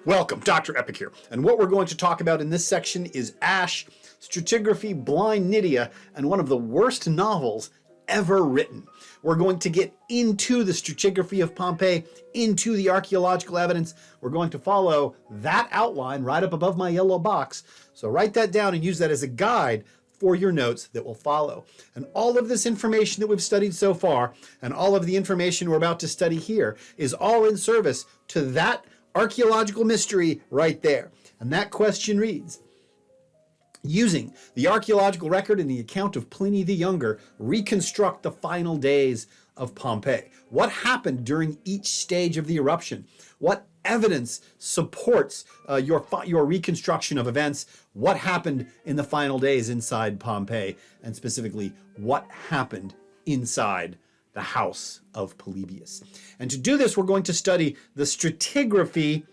Welcome, Dr. Epic here, and what we're going to talk about in this section is ash, stratigraphy, blind Nydia, and one of the worst novels ever written. We're going to get into the stratigraphy of Pompeii, into the archaeological evidence. We're going to follow that outline right up above my yellow box. So write that down and use that as a guide for your notes that will follow. And all of this information that we've studied so far, and all of the information we're about to study here, is all in service to that archaeological mystery right there. And that question reads, using the archaeological record and the account of Pliny the Younger, reconstruct the final days of Pompeii. What happened during each stage of the eruption? What evidence supports your reconstruction of events? What happened in the final days inside Pompeii? And specifically, what happened inside the house of Polybius? And to do this, we're going to study the stratigraphy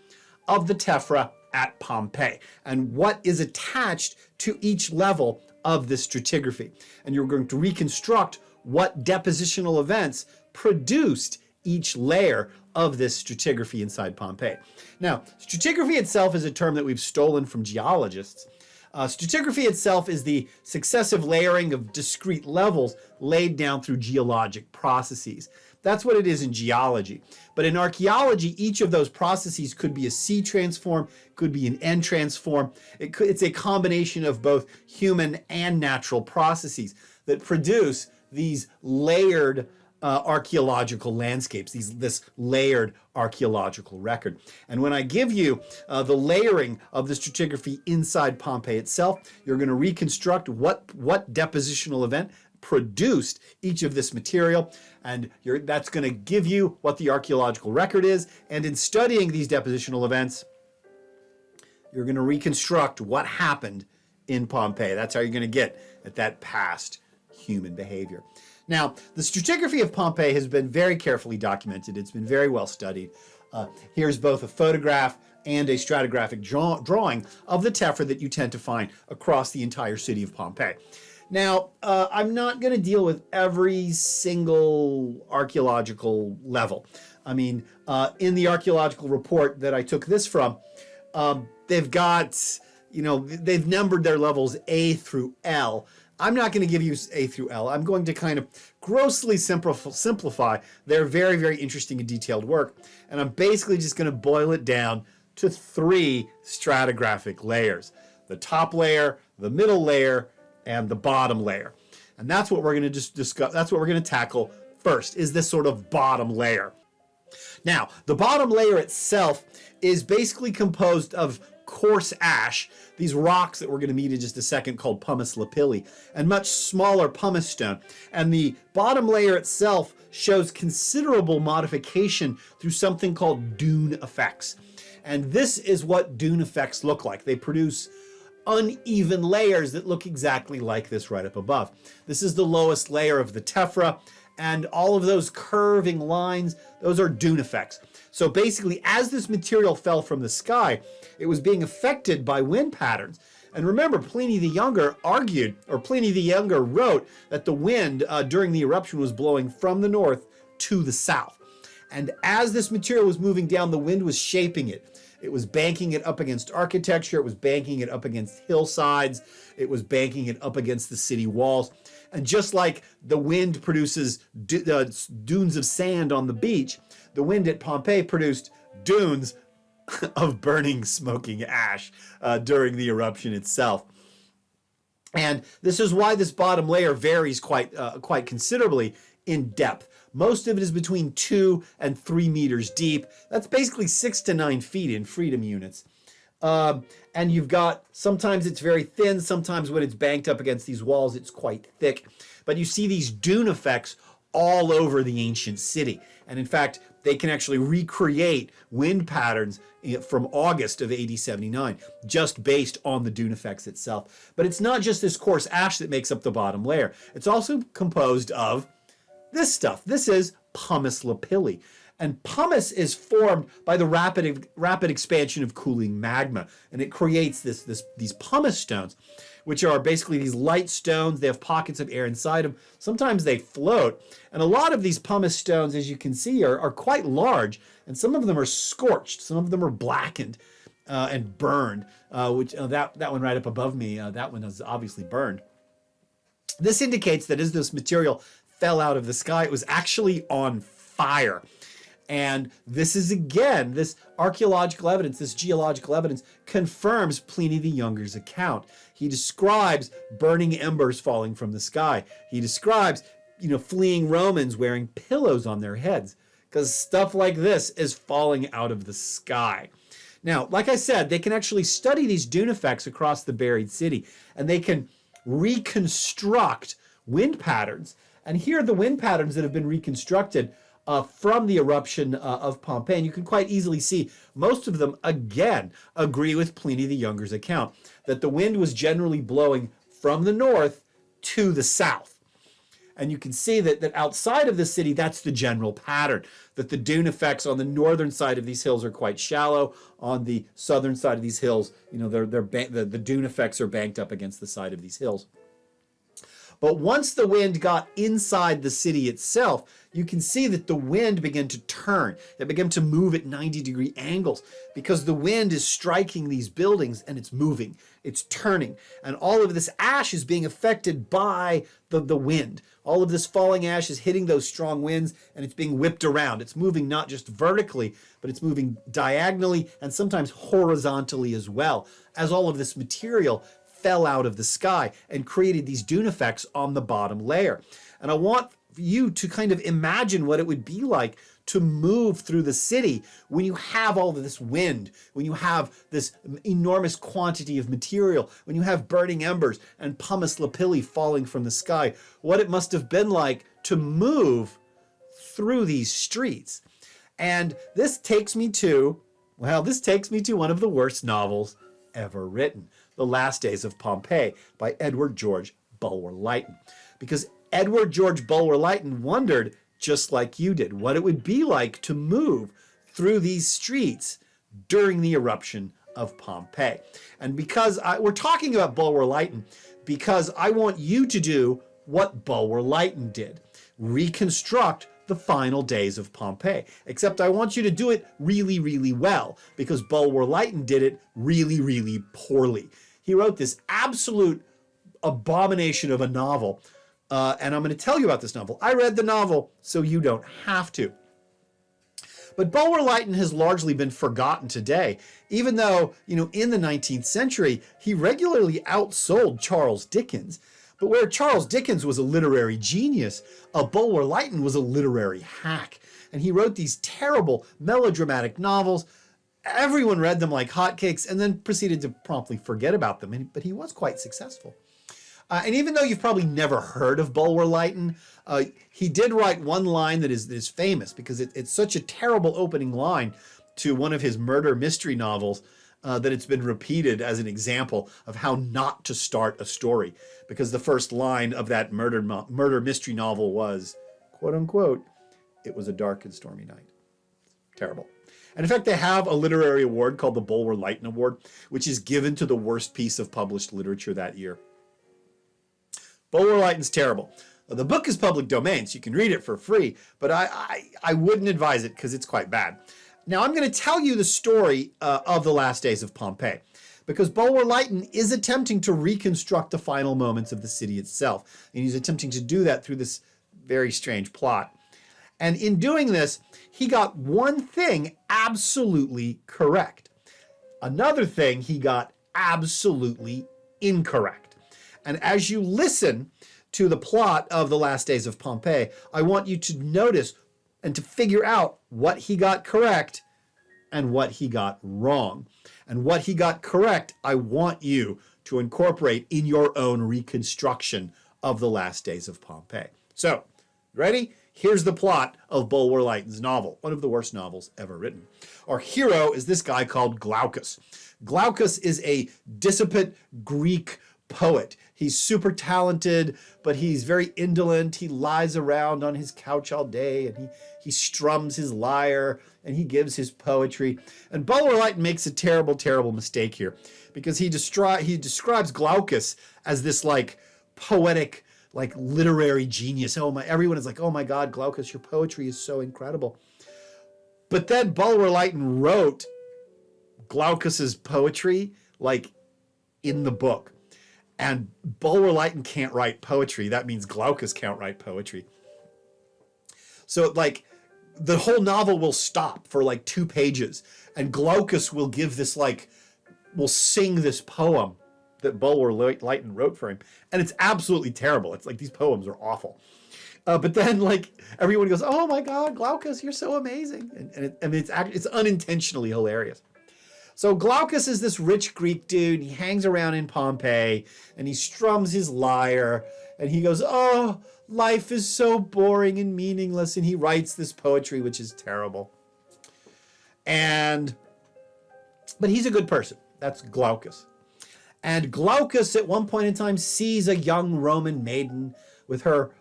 of the tephra at Pompeii and what is attached to each level of this stratigraphy. And you're going to reconstruct what depositional events produced each layer of this stratigraphy inside Pompeii. Now, stratigraphy itself is a term that we've stolen from geologists. Stratigraphy itself is the successive layering of discrete levels laid down through geologic processes. That's what it is in geology. But in archaeology, each of those processes could be a C transform, could be an N transform. It's a combination of both human and natural processes that produce these layered archaeological landscapes, this layered archaeological record. And when I give you the layering of the stratigraphy inside Pompeii itself, you're going to reconstruct what depositional event produced each of this material, and that's going to give you what the archaeological record is. And in studying these depositional events, you're going to reconstruct what happened in Pompeii. That's how you're going to get at that past human behavior. Now, the stratigraphy of Pompeii has been very carefully documented. It's been very well studied. Here's both a photograph and a stratigraphic drawing of the tephra that you tend to find across the entire city of Pompeii. Now, I'm not going to deal with every single archaeological level. I mean, in the archaeological report that I took this from, they've got, they've numbered their levels A through L. I'm not going to give you A through L. I'm going to kind of grossly simplify their very, very interesting and detailed work. And I'm basically just going to boil it down to 3 stratigraphic layers: the top layer, the middle layer, and the bottom layer. And that's what we're going to discuss. That's what we're going to tackle first, is this sort of bottom layer. Now, the bottom layer itself is basically composed of coarse ash, these rocks that we're going to meet in just a second called Pumice Lapilli, and much smaller pumice stone. And the bottom layer itself shows considerable modification through something called Dune Effects. And this is what Dune Effects look like. They produce uneven layers that look exactly like this right up above. This is the lowest layer of the tephra, and all of those curving lines, those are Dune Effects. So basically, as this material fell from the sky, it was being affected by wind patterns. And remember, Pliny the Younger wrote that the wind during the eruption was blowing from the north to the south. And as this material was moving down, the wind was shaping it. It was banking it up against architecture. It was banking it up against hillsides. It was banking it up against the city walls. And just like the wind produces dunes of sand on the beach, the wind at Pompeii produced dunes of burning, smoking ash during the eruption itself. And this is why this bottom layer varies quite considerably in depth. Most of it is between 2 and 3 meters deep. That's basically 6 to 9 feet in freedom units. And you've got, sometimes it's very thin, sometimes when it's banked up against these walls, it's quite thick. But you see these dune effects all over the ancient city. And in fact, they can actually recreate wind patterns from August of AD 79, just based on the dune effects itself. But it's not just this coarse ash that makes up the bottom layer. It's also composed of this stuff. This is Pumice Lapilli. And pumice is formed by the rapid expansion of cooling magma. And it creates these pumice stones, which are basically these light stones. They have pockets of air inside them. Sometimes they float. And a lot of these pumice stones, as you can see, are quite large. And some of them are scorched. Some of them are blackened. and burned, which that one right up above me, that one is obviously burned. This indicates that as this material fell out of the sky, it was actually on fire. And this is, again, this archaeological evidence, this geological evidence confirms Pliny the Younger's account. He describes burning embers falling from the sky. He describes, fleeing Romans wearing pillows on their heads, because stuff like this is falling out of the sky. Now, like I said, they can actually study these dune effects across the buried city, and they can reconstruct wind patterns. And here are the wind patterns that have been reconstructed from the eruption of Pompeii. And you can quite easily see most of them, again, agree with Pliny the Younger's account, that the wind was generally blowing from the north to the south. And you can see that outside of the city, that's the general pattern, that the dune effects on the northern side of these hills are quite shallow. On the southern side of these hills, the dune effects are banked up against the side of these hills. But once the wind got inside the city itself, you can see that the wind began to turn. It began to move at 90-degree angles because the wind is striking these buildings and it's moving, it's turning. And all of this ash is being affected by the wind. All of this falling ash is hitting those strong winds and it's being whipped around. It's moving not just vertically, but it's moving diagonally and sometimes horizontally as well, as all of this material fell out of the sky and created these dune effects on the bottom layer. And I want you to kind of imagine what it would be like to move through the city when you have all of this wind, when you have this enormous quantity of material, when you have burning embers and Pumice Lapilli falling from the sky, what it must have been like to move through these streets. And this takes me to one of the worst novels ever written, The Last Days of Pompeii by Edward George Bulwer-Lytton. Because Edward George Bulwer-Lytton wondered, just like you did, what it would be like to move through these streets during the eruption of Pompeii. And because we're talking about Bulwer-Lytton, because I want you to do what Bulwer-Lytton did, reconstruct the final days of Pompeii. Except I want you to do it really, really well, because Bulwer-Lytton did it really, really poorly. He wrote this absolute abomination of a novel, and I'm going to tell you about this novel. I read the novel, so you don't have to. But Bulwer-Lytton has largely been forgotten today, even though, in the 19th century, he regularly outsold Charles Dickens. But where Charles Dickens was a literary genius, Bulwer-Lytton was a literary hack. And he wrote these terrible melodramatic novels. Everyone read them like hotcakes and then proceeded to promptly forget about them. But he was quite successful. And even though you've probably never heard of Bulwer-Lytton, he did write one line that is famous because it's such a terrible opening line to one of his murder mystery novels that it's been repeated as an example of how not to start a story. Because the first line of that murder mystery novel was, quote unquote, "It was a dark and stormy night." Terrible. And in fact, they have a literary award called the Bulwer-Lytton Award, which is given to the worst piece of published literature that year. Bulwer-Lytton's terrible. The book is public domain, so you can read it for free, but I wouldn't advise it because it's quite bad. Now, I'm going to tell you the story of the last days of Pompeii, because Bulwer-Lytton is attempting to reconstruct the final moments of the city itself, and he's attempting to do that through this very strange plot. And in doing this, he got one thing absolutely correct. Another thing he got absolutely incorrect. And as you listen to the plot of The Last Days of Pompeii, I want you to notice and to figure out what he got correct and what he got wrong. And what he got correct, I want you to incorporate in your own reconstruction of The Last Days of Pompeii. So, ready? Here's the plot of Bulwer-Lytton's novel, one of the worst novels ever written. Our hero is this guy called Glaucus. Glaucus is a dissipate Greek poet. He's super talented, but he's very indolent. He lies around on his couch all day, and he strums his lyre, and he gives his poetry. And Bulwer-Lytton makes a terrible, terrible mistake here, because he describes Glaucus as this poetic, literary genius. Everyone is like, oh my God, Glaucus, your poetry is so incredible. But then Bulwer-Lytton wrote Glaucus's poetry, like in the book. And Bulwer-Lytton can't write poetry. That means Glaucus can't write poetry. So like the whole novel will stop for like 2 pages, and Glaucus will give this will sing this poem that Bulwer-Lytton wrote for him. And it's absolutely terrible. It's like these poems are awful. But then like everyone goes, oh my God, Glaucus, you're so amazing. And it's unintentionally hilarious. So Glaucus is this rich Greek dude. He hangs around in Pompeii and he strums his lyre and he goes, oh, life is so boring and meaningless. And he writes this poetry, which is terrible. But he's a good person. That's Glaucus. And Glaucus at one point in time sees a young Roman maiden with her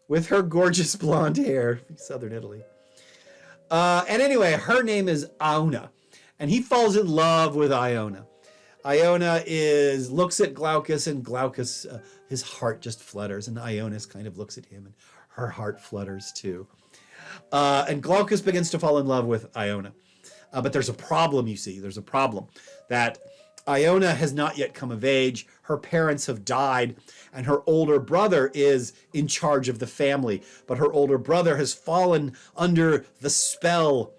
gorgeous blonde hair, Southern Italy. And anyway, her name is Iona, and he falls in love with Iona. Iona looks at Glaucus, and Glaucus, his heart just flutters, and Iona kind of looks at him, and her heart flutters too. And Glaucus begins to fall in love with Iona. But there's a problem, you see. There's a problem that Iona has not yet come of age. Her parents have died, and her older brother is in charge of the family. But her older brother has fallen under the spell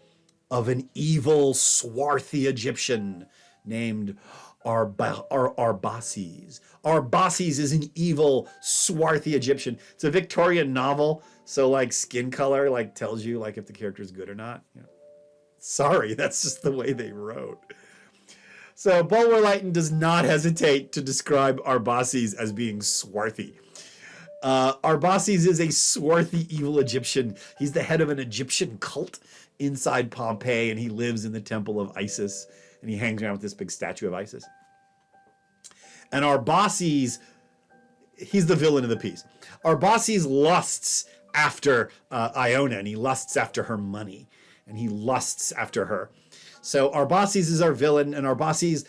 of an evil, swarthy Egyptian named Arbaces. Arbaces is an evil, swarthy Egyptian. It's a Victorian novel, so like skin color like tells you like if the character is good or not. You know. Sorry, that's just the way they wrote. So Bulwer-Lytton does not hesitate to describe Arbaces as being swarthy. Arbaces is a swarthy, evil Egyptian. He's the head of an Egyptian cult inside Pompeii, and he lives in the temple of Isis, and he hangs around with this big statue of Isis. And Arbaces, he's the villain of the piece. Arbaces lusts after Iona, and he lusts after her money, and he lusts after her. So Arbaces is our villain, and Arbaces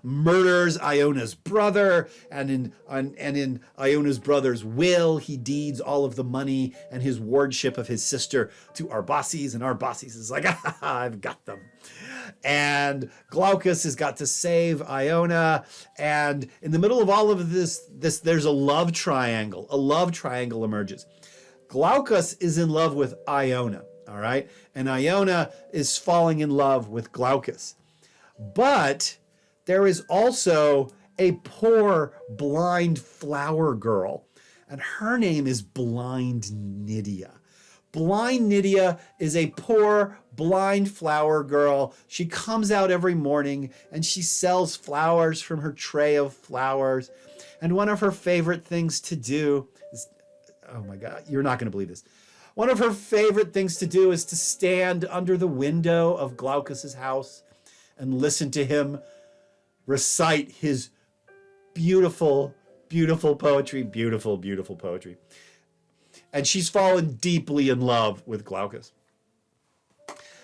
murders Iona's brother, and in Iona's brother's will, he deeds all of the money and his wardship of his sister to Arbaces, and Arbaces is like, I've got them. And Glaucus has got to save Iona, and in the middle of all of this there's a love triangle. A love triangle emerges. Glaucus is in love with Iona. All right. And Iona is falling in love with Glaucus. But there is also a poor blind flower girl, and her name is Blind Nydia. Blind Nydia is a poor blind flower girl. She comes out every morning and she sells flowers from her tray of flowers. And one of her favorite things to do is, oh my God, you're not going to believe this. One of her favorite things to do is to stand under the window of Glaucus's house and listen to him recite his beautiful, beautiful poetry, beautiful, beautiful poetry. And she's fallen deeply in love with Glaucus.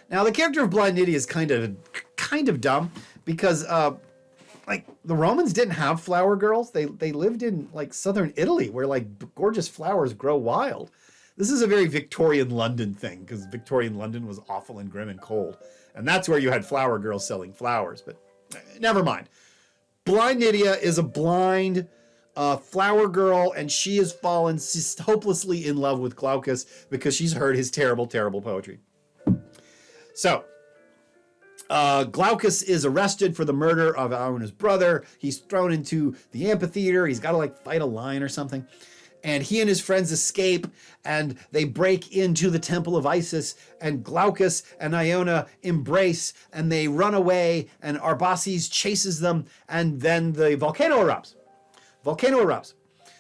Now, the character of Blind Nydia is kind of dumb because like the Romans didn't have flower girls. They lived in like southern Italy where like gorgeous flowers grow wild. This is a very Victorian London thing because Victorian London was awful and grim and cold. And that's where you had flower girls selling flowers, but never mind. Blind Nydia is a blind flower girl, and she has fallen hopelessly in love with Glaucus because she's heard his terrible, terrible poetry. So, Glaucus is arrested for the murder of Iona's brother. He's thrown into the amphitheater. He's got to like fight a lion or something. And he and his friends escape, and they break into the temple of Isis, and Glaucus and Iona embrace, and they run away, and Arbaces chases them, and then the volcano erupts.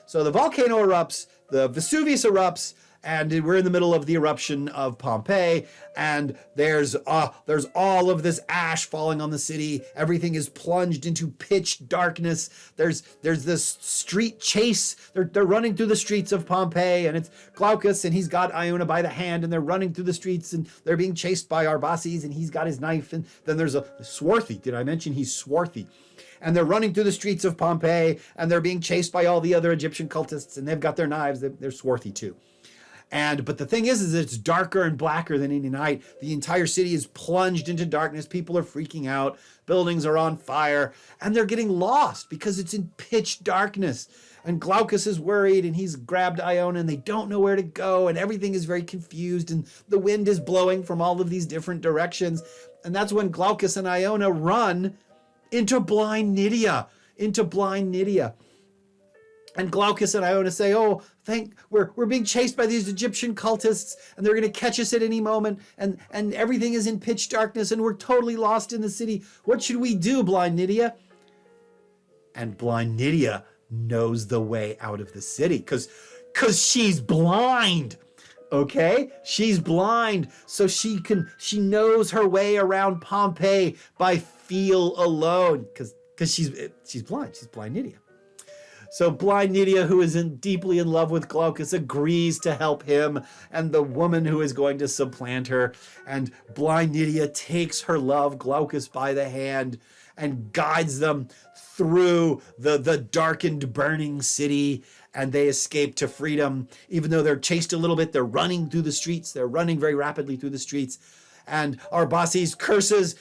So the volcano erupts, the Vesuvius erupts, and we're in the middle of the eruption of Pompeii, and there's all of this ash falling on the city. Everything is plunged into pitch darkness. There's this street chase. They're running through the streets of Pompeii, and it's Glaucus, and he's got Iona by the hand, and they're running through the streets, and they're being chased by Arbaces, and he's got his knife, and then there's a swarthy. Did I mention he's swarthy? And they're running through the streets of Pompeii, and they're being chased by all the other Egyptian cultists, and they've got their knives. They're swarthy too. But the thing is it's darker and blacker than any night. The entire city is plunged into darkness. People are freaking out. Buildings are on fire, and they're getting lost because it's in pitch darkness. And Glaucus is worried, and he's grabbed Iona, and they don't know where to go, and everything is very confused, and the wind is blowing from all of these different directions. And that's when Glaucus and Iona run into blind Nydia, And Glaucus and Iona say, oh, we're being chased by these Egyptian cultists, and they're going to catch us at any moment, and everything is in pitch darkness, and we're totally lost in the city. What should we do, blind Nydia? And blind Nydia knows the way out of the city because she's blind. Okay, she's blind, so she knows her way around Pompeii by feel alone because she's blind. She's blind Nydia. So blind Nydia, who is deeply in love with Glaucus, agrees to help him and the woman who is going to supplant her. And blind Nydia takes her love, Glaucus, by the hand and guides them through the darkened, burning city. And they escape to freedom. Even though they're chased a little bit, they're running through the streets. They're running very rapidly through the streets. And Arbaces curses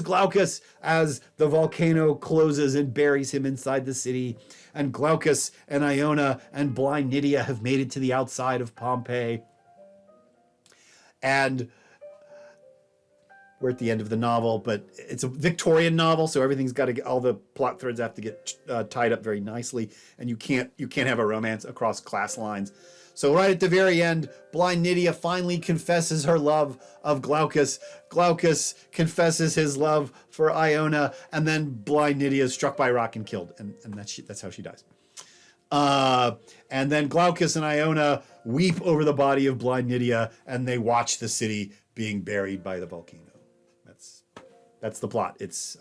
Glaucus as the volcano closes and buries him inside the city. And Glaucus and Iona and blind Nydia have made it to the outside of Pompeii. And we're at the end of the novel, but it's a Victorian novel, so everything's got to get, all the plot threads have to get tied up very nicely, and you can't have a romance across class lines. So right at the very end, blind Nydia finally confesses her love of Glaucus. Glaucus confesses his love for Iona, and then blind Nydia is struck by a rock and killed, and that's how she dies. And then Glaucus and Iona weep over the body of blind Nydia, and they watch the city being buried by the volcano. That's the plot. It's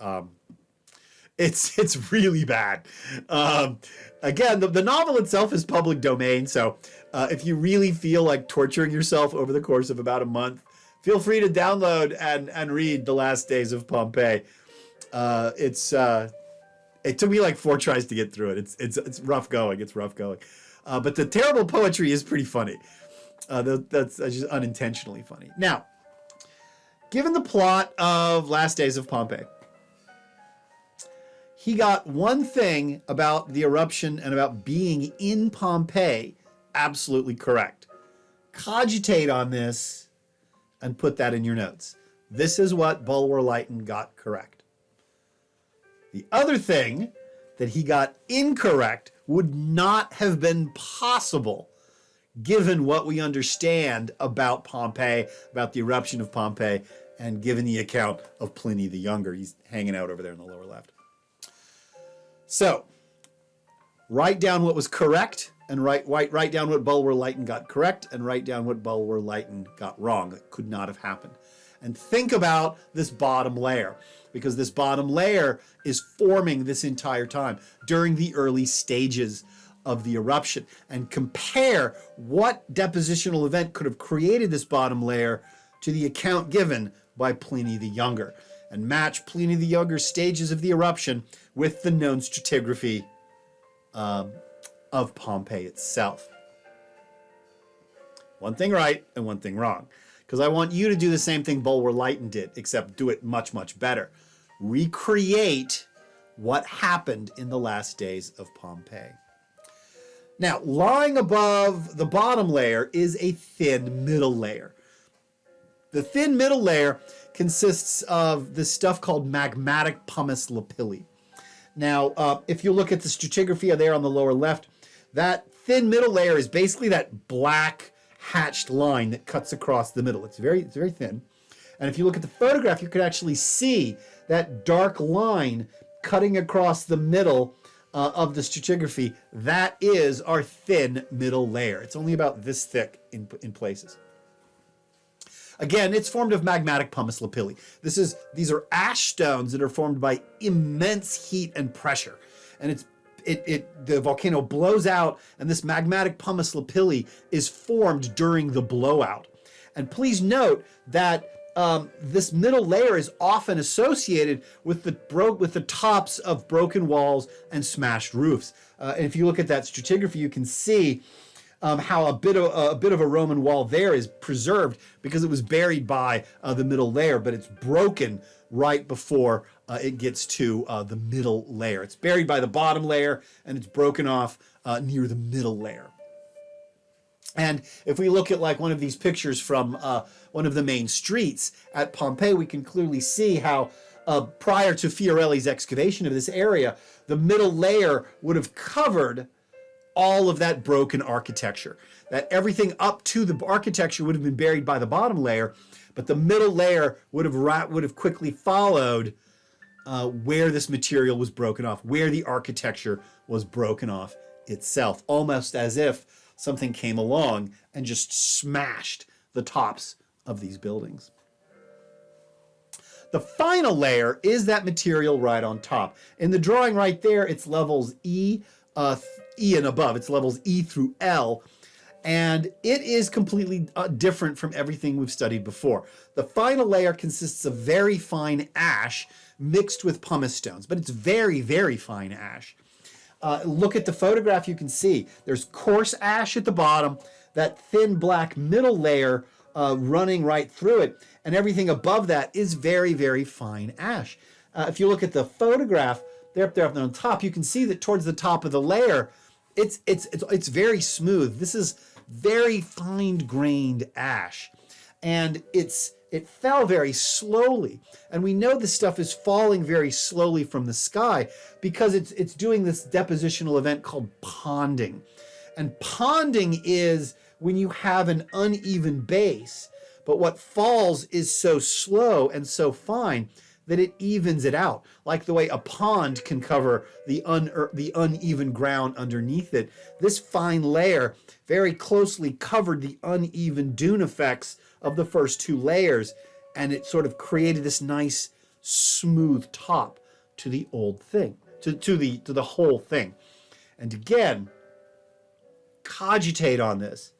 really bad. Again, the novel itself is public domain, so if you really feel like torturing yourself over the course of about a month, feel free to download and read The Last Days of Pompeii. It took me like 4 tries to get through it. It's rough going. But the terrible poetry is pretty funny. That's just unintentionally funny. Now, given the plot of Last Days of Pompeii, he got one thing about the eruption and about being in Pompeii absolutely correct. Cogitate on this and put that in your notes. This is what Bulwer-Lytton got correct. The other thing that he got incorrect would not have been possible given what we understand about Pompeii, about the eruption of Pompeii, and given the account of Pliny the Younger. He's hanging out over there in the lower left. So, write down what was correct, and write down what Bulwer-Lytton got correct, and write down what Bulwer-Lytton got wrong. That could not have happened. And think about this bottom layer, because this bottom layer is forming this entire time during the early stages of the eruption, and compare what depositional event could have created this bottom layer to the account given by Pliny the Younger, and match Pliny the Younger's stages of the eruption with the known stratigraphy of Pompeii itself. One thing right and one thing wrong, because I want you to do the same thing Bulwer-Lytton did, except do it much, much better. Recreate what happened in the last days of Pompeii. Now, lying above the bottom layer is a thin middle layer. The thin middle layer consists of this stuff called magmatic Pumice Lapilli. Now, if you look at the stratigraphy there on the lower left, that thin middle layer is basically that black hatched line that cuts across the middle. It's very thin. And if you look at the photograph, you can actually see that dark line cutting across the middle of the stratigraphy. That is our thin middle layer. It's only about this thick in places. Again, it's formed of magmatic Pumice Lapilli. These are ash stones that are formed by immense heat and pressure. And the volcano blows out, and this magmatic Pumice Lapilli is formed during the blowout. And please note that this middle layer is often associated with the tops of broken walls and smashed roofs. And if you look at that stratigraphy, you can see how a bit of a Roman wall there is preserved because it was buried by the middle layer, but it's broken right before it gets to the middle layer. It's buried by the bottom layer and it's broken off near the middle layer. And if we look at like one of these pictures from one of the main streets at Pompeii, we can clearly see how prior to Fiorelli's excavation of this area, the middle layer would have covered all of that broken architecture. That everything up to the architecture would have been buried by the bottom layer, but the middle layer would have quickly followed where this material was broken off, where the architecture was broken off itself, almost as if something came along and just smashed the tops of these buildings. The final layer is that material right on top. In the drawing right there, it's levels E and above. It's levels E through L. And it is completely different from everything we've studied before. The final layer consists of very fine ash mixed with pumice stones, but it's very, very fine ash. Look at the photograph, you can see there's coarse ash at the bottom, that thin black middle layer running right through it, and everything above that is very, very fine ash. If you look at the photograph, there up on top, you can see that towards the top of the layer, it's very smooth. This is very fine-grained ash, and it fell very slowly. And we know this stuff is falling very slowly from the sky because it's doing this depositional event called ponding. And ponding is when you have an uneven base, but what falls is so slow and so fine that it evens it out. Like the way a pond can cover the uneven ground underneath it. This fine layer very closely covered the uneven dune effects of the first two layers, and it sort of created this nice smooth top to the old thing, to the whole thing. And again, cogitate on this.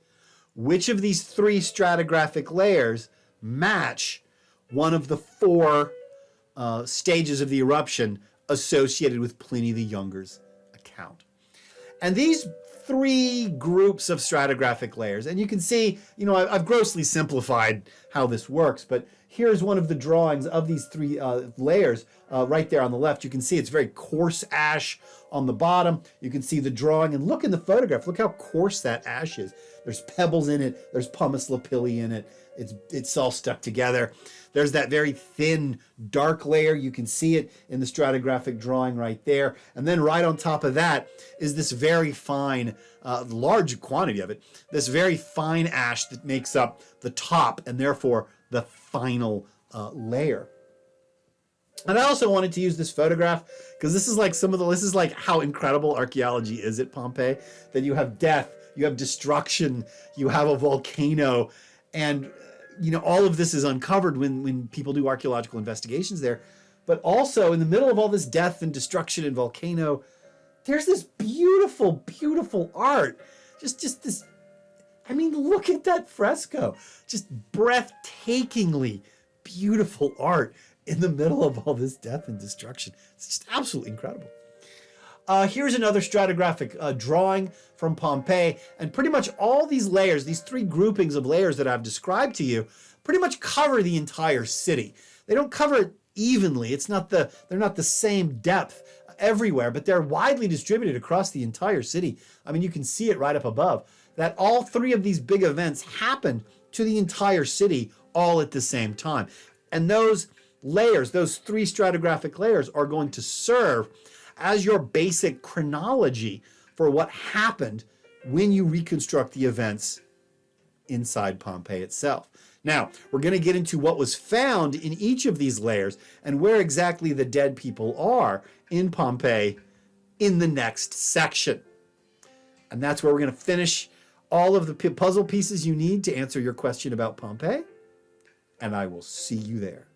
Which of these three stratigraphic layers match one of the four stages of the eruption associated with Pliny the Younger's account? And these three groups of stratigraphic layers, and you can see, I've grossly simplified how this works, but here's one of the drawings of these three layers right there on the left. You can see it's very coarse ash on the bottom. You can see the drawing, and look in the photograph. Look how coarse that ash is. There's pebbles in it. There's Pumice Lapilli in it. It's all stuck together. There's that very thin, dark layer. You can see it in the stratigraphic drawing right there. And then right on top of that is this very fine, large quantity of it, this very fine ash that makes up the top and therefore the final layer. And I also wanted to use this photograph because this is like how incredible archaeology is at Pompeii, that you have death, you have destruction, you have a volcano, and all of this is uncovered when people do archaeological investigations there. But also in the middle of all this death and destruction and volcano, there's this beautiful, beautiful art. Just this, look at that fresco. Just breathtakingly beautiful art in the middle of all this death and destruction. It's just absolutely incredible. Here's another stratigraphic drawing from Pompeii, and pretty much all these layers, these three groupings of layers that I've described to you, pretty much cover the entire city. They don't cover it evenly. They're not the same depth everywhere, but they're widely distributed across the entire city. You can see it right up above, that all three of these big events happened to the entire city all at the same time. And those layers, those three stratigraphic layers, are going to serve as your basic chronology for what happened when you reconstruct the events inside Pompeii itself. Now, we're going to get into what was found in each of these layers and where exactly the dead people are in Pompeii in the next section. And that's where we're going to finish all of the puzzle pieces you need to answer your question about Pompeii. And I will see you there.